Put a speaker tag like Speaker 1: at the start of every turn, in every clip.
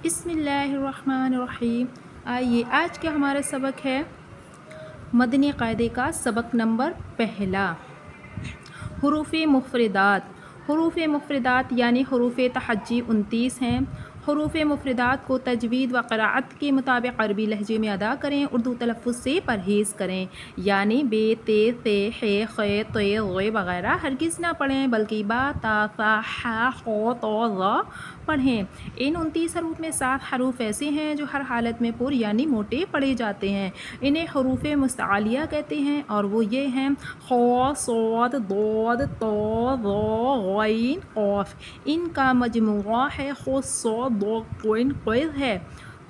Speaker 1: بسم اللہ الرحمن الرحیم۔ آئیے آج کا ہمارا سبق ہے مدنی قاعدے کا سبق نمبر پہلا، حروف مفردات۔ حروف مفردات یعنی حروف تہجی 29 ہیں۔ حروف مفردات کو تجوید و قراءت کے مطابق عربی لہجے میں ادا کریں، اردو تلفظ سے پرہیز کریں، یعنی بے، تے، ثے، حے، خے، طے، غے وغیرہ ہرگز نہ پڑھیں بلکہ با، تا، ثا، حا، خو، تو، ظا پڑھیں۔ ان 29 حروف میں 7 حروف ایسے ہیں جو ہر حالت میں پر یعنی موٹے پڑھے جاتے ہیں، انہیں حروف مستعلیہ کہتے ہیں، اور وہ یہ ہیں: خ، صاد، ضاد، طا، ظا، غین، قاف۔ ان کا مجموعہ ہے خ، ص، ض، غین، قاف ہے۔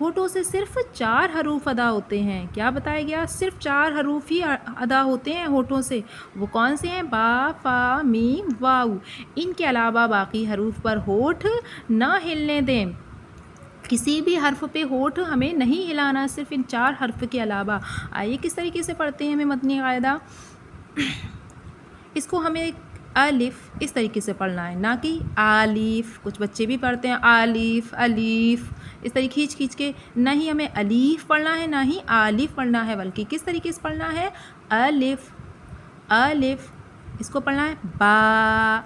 Speaker 1: ہونٹوں سے صرف 4 حروف ادا ہوتے ہیں۔ کیا بتایا گیا؟ صرف 4 حروف ہی ادا ہوتے ہیں ہونٹوں سے۔ وہ کون سے ہیں؟ با، فا، میم، واو۔ ان کے علاوہ باقی حروف پر ہونٹ نہ ہلنے دیں۔ کسی بھی حرف پہ ہونٹ ہمیں نہیں ہلانا، صرف ان 4 حرف کے علاوہ۔ آئیے کس طریقے سے پڑھتے ہیں ہمیں مدنی قاعدہ۔ اس کو ہمیں الف اس طریقے سے پڑھنا ہے، نہ کہ آلیف۔ کچھ بچے بھی پڑھتے ہیں آلیف، الیف، اس طریقے کھینچ کھینچ کے۔ نہ ہی ہمیں الیف پڑھنا ہے، نہ ہی آلیف پڑھنا ہے، بلکہ کس طریقے سے پڑھنا ہے؟ الف، الف۔ اس کو پڑھنا ہے با۔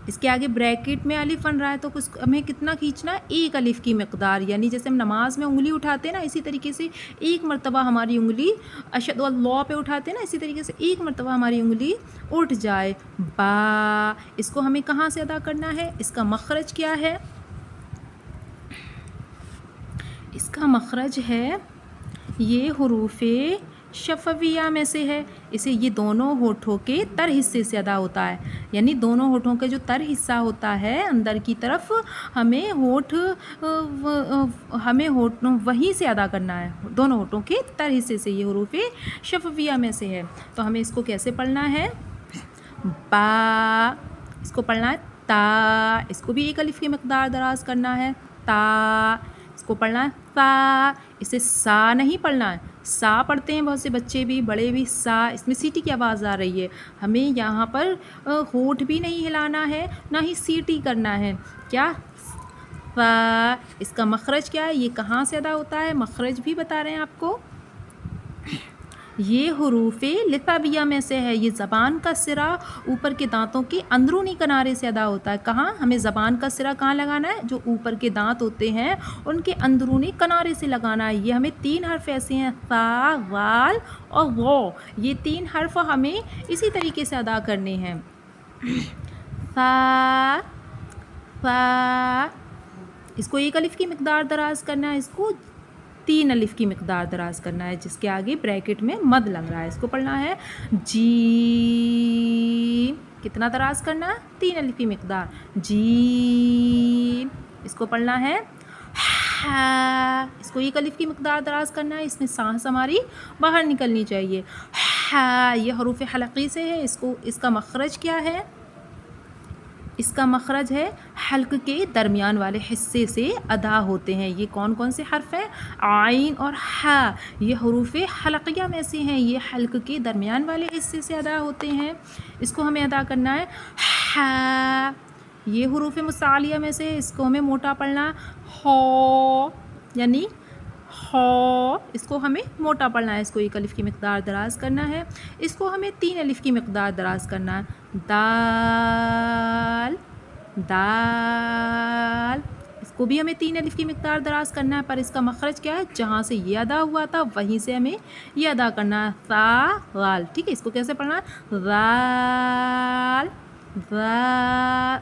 Speaker 1: اس کے آگے بریکٹ میں الف بن رہا ہے تو ہمیں کتنا کھینچنا ہے؟ ایک الف کی مقدار، یعنی جیسے ہم نماز میں انگلی اٹھاتے ہیں نا، اسی طریقے سے ایک مرتبہ ہماری انگلی اشہد اللہ پہ اٹھاتے ہیں نا، اسی طریقے سے ایک مرتبہ ہماری انگلی اٹھ جائے۔ با۔ اس کو ہمیں کہاں سے ادا کرنا ہے؟ اس کا مخرج کیا ہے؟ اس کا مخرج ہے، یہ حروف شفویہ میں سے ہے، اسے یہ دونوں ہونٹوں کے تر حصے سے ادا ہوتا ہے، یعنی دونوں ہونٹوں کے جو تر حصہ ہوتا ہے اندر کی طرف، ہمیں ہونٹ وہیں سے ادا کرنا ہے، دونوں ہونٹوں کے تر حصے سے۔ یہ حروف شفویہ میں سے ہے، تو ہمیں اس کو کیسے پڑھنا ہے؟ با۔ اس کو پڑھنا ہے تا۔ اس کو بھی ایک الف کی مقدار دراز کرنا ہے، تا۔ اس کو پڑھنا ہے فا۔ اسے سا نہیں پڑھنا ہے، سا پڑھتے ہیں بہت سے بچے بھی، بڑے بھی۔ سا، اس میں سیٹی کی آواز آ رہی ہے، ہمیں یہاں پر ہونٹ بھی نہیں ہلانا ہے، نہ ہی سیٹی کرنا ہے۔ کیا؟ فا۔ اس کا مخرج کیا ہے؟ یہ کہاں سے ادا ہوتا ہے؟ مخرج بھی بتا رہے ہیں آپ کو۔ یہ حروف لثویہ میں سے ہے، یہ زبان کا سرا اوپر کے دانتوں کے اندرونی کنارے سے ادا ہوتا ہے۔ کہاں؟ ہمیں زبان کا سرا کہاں لگانا ہے؟ جو اوپر کے دانت ہوتے ہیں ان کے اندرونی کنارے سے لگانا ہے۔ یہ ہمیں 3 حرف ایسے ہیں، ثا، ذال اور ظا۔ یہ 3 حرف ہمیں اسی طریقے سے ادا کرنے ہیں۔ ثا، ثا۔ اس کو ایک الف کی مقدار دراز کرنا ہے، اس کو 3 الف کی مقدار دراز کرنا ہے، جس کے آگے بریکٹ میں مد لگ رہا ہے۔ اس کو پڑھنا ہے جیم۔ کتنا دراز کرنا ہے؟ 3 الف کی مقدار، جیم۔ اس کو پڑھنا ہے ہا۔ اس کو ایک الف کی مقدار دراز کرنا ہے، اس میں سانس ہماری باہر نکلنی چاہیے۔ ہا۔ یہ حروف حلقی سے ہے، اس کا مخرج کیا ہے؟ اس کا مخرج ہے حلق کے درمیان والے حصے سے ادا ہوتے ہیں۔ یہ کون کون سے حرف ہیں؟ عین اور ہا۔ یہ حروف حلقیہ میں سے ہیں، یہ حلق کے درمیان والے حصے سے ادا ہوتے ہیں۔ اس کو ہمیں ادا کرنا ہے ہا۔ یہ حروف مستعلیہ میں سے، اس کو ہمیں موٹا پڑھنا ہو، یعنی ہو۔ اس کو ہمیں موٹا پڑھنا ہے، اس کو ایک الف کی مقدار دراز کرنا ہے، اس کو ہمیں 3 الف کی مقدار دراز کرنا ہے۔ دال، دال۔ اس کو بھی ہمیں 3 الف کی مقدار دراز کرنا ہے، پر اس کا مخرج کیا ہے؟ جہاں سے یہ ادا ہوا تھا وہیں سے ہمیں یہ ادا کرنا ہے، ثا، غال۔ ٹھیک ہے، اس کو کیسے پڑھنا ہے؟ غال،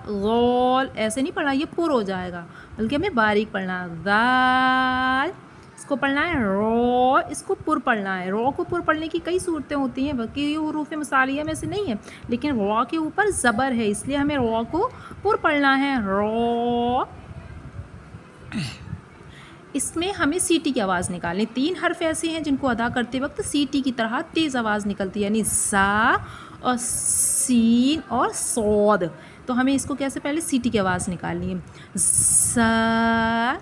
Speaker 1: غول۔ ایسے نہیں پڑھنا، یہ پر ہو جائے گا، بلکہ ہمیں باریک پڑھنا ہے، غال۔ اس کو پڑھنا ہے رو۔ اس کو پر پڑھنا ہے، رو کو پر پڑھنے کی کئی صورتیں ہوتی ہیں، بلکہ یہ حروف مستعلیہ میں سے نہیں ہے، لیکن رو کے اوپر زبر ہے، اس لیے ہمیں رو کو پر پڑھنا ہے، رو۔ اس میں ہمیں سیٹی کی آواز نکالنی۔ 3 حرف ایسے ہیں جن کو ادا کرتے وقت سیٹی کی طرح تیز آواز نکلتی ہے، یعنی زا اور سین اور صاد۔ تو ہمیں اس کو کیسے؟ پہلے سیٹی کی آواز نکالنی ہے، زا،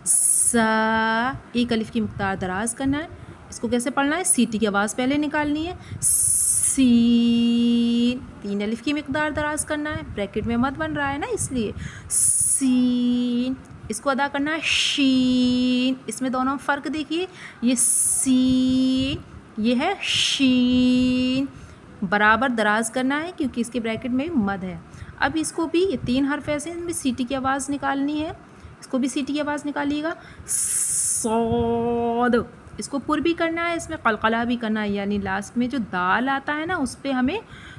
Speaker 1: زا۔ ایک الف کی مقدار دراز کرنا ہے، اس کو کیسے پڑھنا ہے؟ سیٹی کی آواز پہلے نکالنی ہے، سین۔ 3 الف کی مقدار دراز کرنا ہے، بریکٹ میں مد بن رہا ہے نا، اس لیے سین۔ اس کو ادا کرنا ہے شین. اس میں دونوں فرق دیکھیے, یہ سین, یہ ہے شین. برابر دراز کرنا ہے کیونکہ اس کے بریکٹ میں مد ہے. اب اس کو بھی یہ 3 حرف ایسے ہیں, ان میں سیٹی کی آواز نکالنی ہے. اس کو بھی سیٹی کی آواز نکالیے گا. صاد, اس کو پر بھی کرنا ہے, اس میں قلقلہ بھی کرنا ہے, یعنی لاسٹ میں جو دال آتا ہے نا اس پہ ہمیں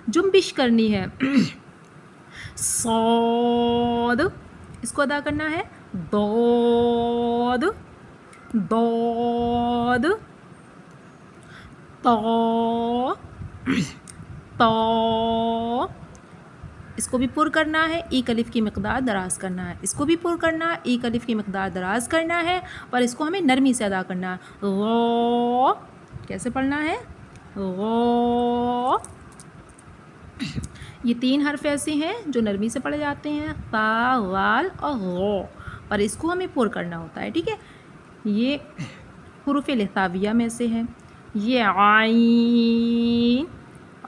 Speaker 1: جنبش کرنی ہے. صاد, اس کو ادا کرنا ہے ضاد, ضاد, طا, طا. اس کو بھی پر کرنا ہے, ایک الف کی مقدار دراز کرنا ہے. اس کو بھی پر کرنا ہے, ایک الف کی مقدار دراز کرنا ہے, پر اس کو ہمیں نرمی سے ادا کرنا ہے. غا, کیسے پڑھنا ہے؟ غا. یہ 3 حرف ایسے ہیں جو نرمی سے پڑھے جاتے ہیں, تا, غال اور غو, پر اس کو ہمیں پر کرنا ہوتا ہے. ٹھیک ہے, یہ حروف لثویہ میں سے ہے. یہ عین,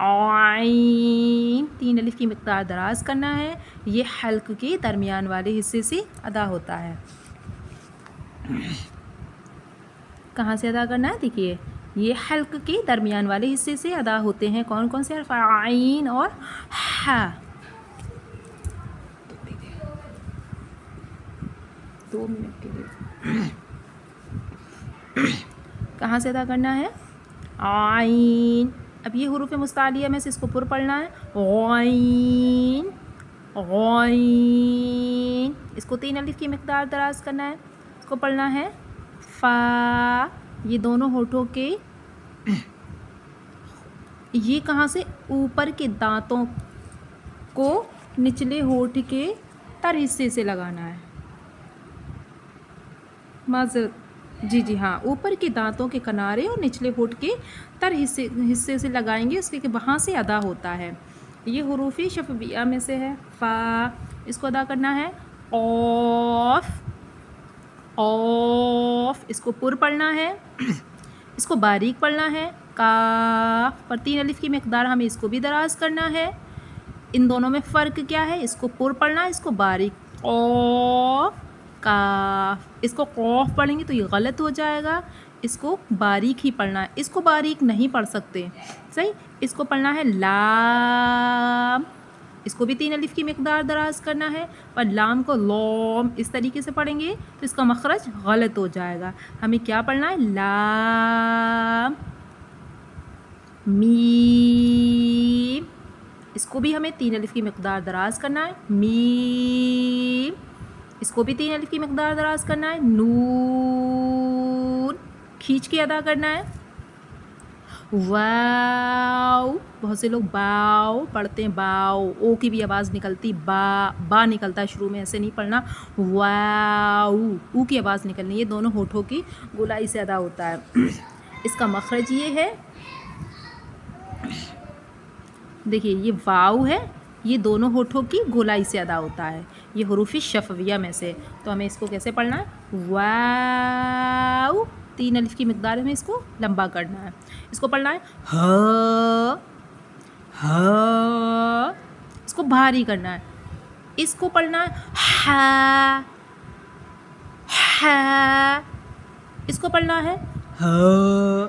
Speaker 1: عین, 3 الف کی مقدار دراز کرنا ہے. یہ حلق کے درمیان والے حصے سے ادا ہوتا ہے. کہاں سے ادا کرنا ہے؟ دیکھیے, یہ حلق کے درمیان والے حصے سے ادا ہوتے ہیں. کون کون سے حرف؟ عین اور ہا. 2 منٹ کے لیے کہاں سے ادا کرنا ہے؟ عین. اب یہ حروف مستعلیہ میں سے اس کو پر پڑھنا ہے. غین, غین. اس کو 3 الف کی مقدار دراز کرنا ہے. اس کو پڑھنا ہے فا. یہ دونوں ہونٹوں کے یہ کہاں سے؟ اوپر کے دانتوں کو نچلے ہونٹ کے تر حصے سے لگانا ہے. جی جی ہاں, اوپر کے دانتوں کے کنارے اور نچلے ہونٹ کے تر حصے سے لگائیں گے, اس کے وہاں سے ادا ہوتا ہے. یہ حروف شفویہ میں سے ہے. فا, اس کو ادا کرنا ہے اوف, اوف. اس کو پر پڑھنا ہے, اس کو باریک پڑھنا ہے. کاف, پر 3 الف کی مقدار ہمیں اس کو بھی دراز کرنا ہے. ان دونوں میں فرق کیا ہے؟ اس کو پر پڑھنا ہے, اس کو باریک. اوف, کاف. اس کو قوف پڑھیں گے تو یہ غلط ہو جائے گا, اس کو باریک ہی پڑھنا ہے. اس کو باریک نہیں پڑھ سکتے, صحیح. اس کو پڑھنا ہے لام. اس کو بھی 3 الف کی مقدار دراز کرنا ہے, پر لام کو لوم اس طریقے سے پڑھیں گے تو اس کا مخرج غلط ہو جائے گا. ہمیں کیا پڑھنا ہے؟ لام. میم, اس کو بھی ہمیں 3 الف کی مقدار دراز کرنا ہے. میم, اس کو بھی 3 الف کی مقدار دراز کرنا ہے. نون, کھینچ کے ادا کرنا ہے. واو, بہت سے لوگ باؤ پڑھتے ہیں, باؤ, او کی بھی آواز نکلتی, با نکلتا ہے شروع میں, ایسے نہیں پڑھنا. واو, او کی آواز نکلنی, یہ دونوں ہونٹوں کی گولائی سے ادا ہوتا ہے. اس کا مخرج یہ ہے, دیکھیے یہ واو ہے, یہ دونوں ہونٹوں کی گولائی سے ادا ہوتا ہے. یہ حروف شفویہ میں سے, تو ہمیں اس کو کیسے پڑھنا ہے؟ واو, 3 الف کی مقدار میں اس کو لمبا کرنا ہے. اس کو پڑھنا ہے ہا, ہا. اس کو بھاری کرنا ہے. اس کو پڑھنا ہے ہا, ہا. اس کو پڑھنا ہے ہا.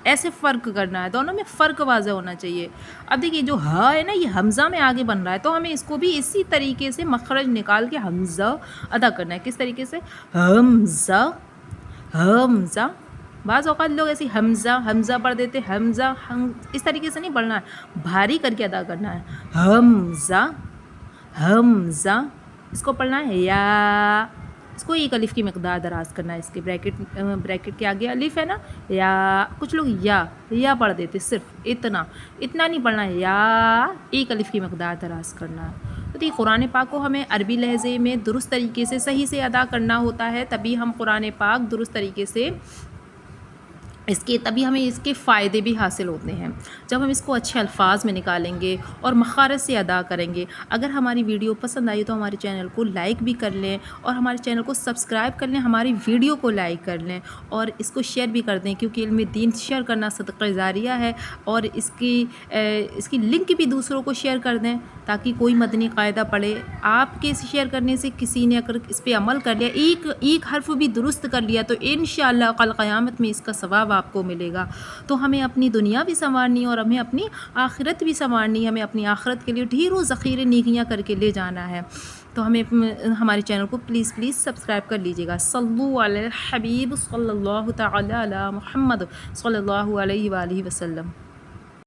Speaker 1: ایسے فرق کرنا ہے, دونوں میں فرق واضح ہونا چاہیے. اب دیکھیے جو ہا ہے نا, یہ حمزہ میں آگے بن رہا ہے, تو ہمیں اس کو بھی اسی طریقے سے مخرج نکال کے حمزہ ادا کرنا ہے. کس طریقے سے؟ حمزہ, حمزہ. بعض اوقات لوگ ایسی حمزہ پڑھ دیتے, حمزہ, اس طریقے سے نہیں پڑھنا ہے, بھاری کر کے ادا کرنا ہے. حمزہ, حمزہ. اس کو پڑھنا ہے یا, اس کو 1 الف کی مقدار دراز کرنا ہے. اس کے بریکٹ کے آگے الف ہے نا, یا. کچھ لوگ یا پڑھ دیتے, صرف اتنا نہیں پڑھنا ہے. یا 1 الف کی مقدار دراز کرنا ہے. تو یہ قرآن پاک کو ہمیں عربی لہجے میں درست طریقے سے صحیح سے ادا کرنا ہوتا ہے, تبھی ہم قرآن پاک درست طریقے سے اس کے تبھی ہمیں اس کے فائدے بھی حاصل ہوتے ہیں جب ہم اس کو اچھے الفاظ میں نکالیں گے اور مخارج سے ادا کریں گے۔ اگر ہماری ویڈیو پسند آئی تو ہمارے چینل کو لائک بھی کر لیں اور ہمارے چینل کو سبسکرائب کر لیں، ہماری ویڈیو کو لائک کر لیں اور اس کو شیئر بھی کر دیں، کیونکہ علم دین شیئر کرنا صدقہ جاریہ ہے۔ اور اس کی لنک بھی دوسروں کو شیئر کر دیں تاکہ کوئی مدنی قاعدہ پڑھے۔ آپ کے شیئر کرنے سے کسی نے اگر اس پہ عمل کر لیا، ایک حرف بھی درست کر لیا، تو انشاءاللہ کل قیامت میں اس کا ثواب آپ کو ملے گا۔ تو ہمیں اپنی دنیا بھی سنوارنی ہے اور ہمیں اپنی آخرت بھی سنوارنی ہے، ہمیں اپنی آخرت کے لیے ڈھیروں ذخیرے نیکیاں کر کے لے جانا ہے۔ تو ہمیں ہمارے چینل کو پلیز سبسکرائب کر لیجیے گا۔ صلو علی الحبیب صلی اللہ تعالی علی محمد صلی اللہ علیہ وآلہ وسلم۔